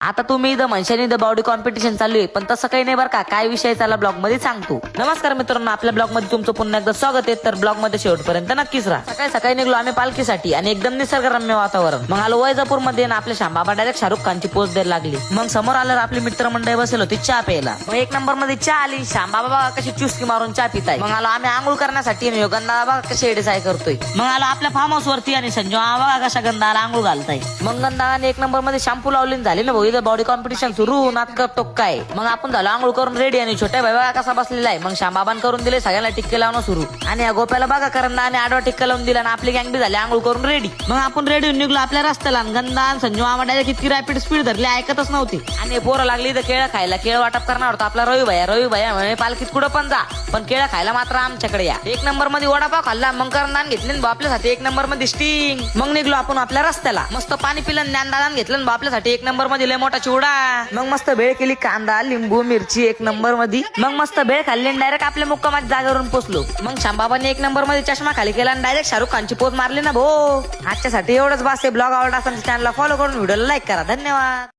आता तुम्ही इथं म्हणशानी द बॉडी कॉम्पिटिशन चालू आहे, पण तसं काही नाही बरं का. काय विषय चालला ब्लॉग मध्ये सांगतो. नमस्कार मित्रांनो, आपल्या ब्लॉग मध्ये तुमचं पुन्हा एकदा स्वागत आहे. तर ब्लॉग मध्ये शेवटपर्यंत नक्कीच राहा. सकाळी सकाळी निघलो आम्ही पालखीसाठी आणि एकदम निसर्गरम्य वातावरण. मग आलो वैजापूर मध्ये आणि आपल्या शांबाबा डायरेक्ट शाहरुख खानची पोच द्यायला लागली. मग समोर आल्यावर आपली मित्रमंडळी बसेल होती चहा प्यायला. मग एक नंबर मध्ये चहा आली. शांबाबा बघा कशी चुस्की मारून चहा पिताय. मग आलो आम्ही आंघोळ करण्यासाठी आणि गंधा बघा कशी एडेसाय करतोय. मग आलो आपल्या फार्म हाऊस वरती आणि संजय बघा कशा गंधाला आंघोळ घालताय. मग गंधाने एक नंबर मध्ये शॅम्पू लावली झाली ना भाऊ. इथं बॉडी कॉम्पिटिशन सुरू नात करतो काय. मग आपण झालो आंघोळ करून रेडी आणि छोट्या भाई बघा कसा बसलेला आहे. मग शांबाबान करून दिले सगळ्यांना टिक्के लावणं सुरू आणि या गोप्याला बघा करंदा आणि आडवा टिक्का लावून दिला आणि आपली गँग बी झाली आंघोळ करून रेडी. मग आपण रेडी निघलो आपल्या रस्त्याला. गंधा संजू मामा डायरेक्ट इतकी रॅपिड स्पीड धरली ऐकतच नव्हती. आणि पोरं लागली तर केळं खायला. केळं वाटप करणार होता आपला रवी भैया म्हणे पालखीत कुठं पण जा पण केळं खायला मात्र आमच्याकडे या. एक नंबर मध्ये वडापाव खाल्ला. मग करंदान घेतले आपल्यासाठी एक नंबर मध्ये स्टिंग. मग निघलो आपण आपल्या रस्त्याला. मस्त पाणी पिलं ज्ञानदादान घेतलं आपल्यासाठी एक नंबर मध्ये लय मोठा चिवडा. मग मस्त भेळ केली, कांदा लिंबू मिरची एक नंबर मध्ये. मग मस्त भेळ खाल्ली आणि डायरेक्ट आपल्या मुक्कामात जागेवरून पोहोचलो. मग शांबाबाने एक नंबर मध्ये चष्मा खाली केला आणि डायरेक्ट शाहरुख खानची पोज मारली ना भो. आजच्यासाठी एवढंच बास आहे. ब्लॉग आवडला असेल चॅनलला फॉलो करून व्हिडिओला लाईक करा. धन्यवाद.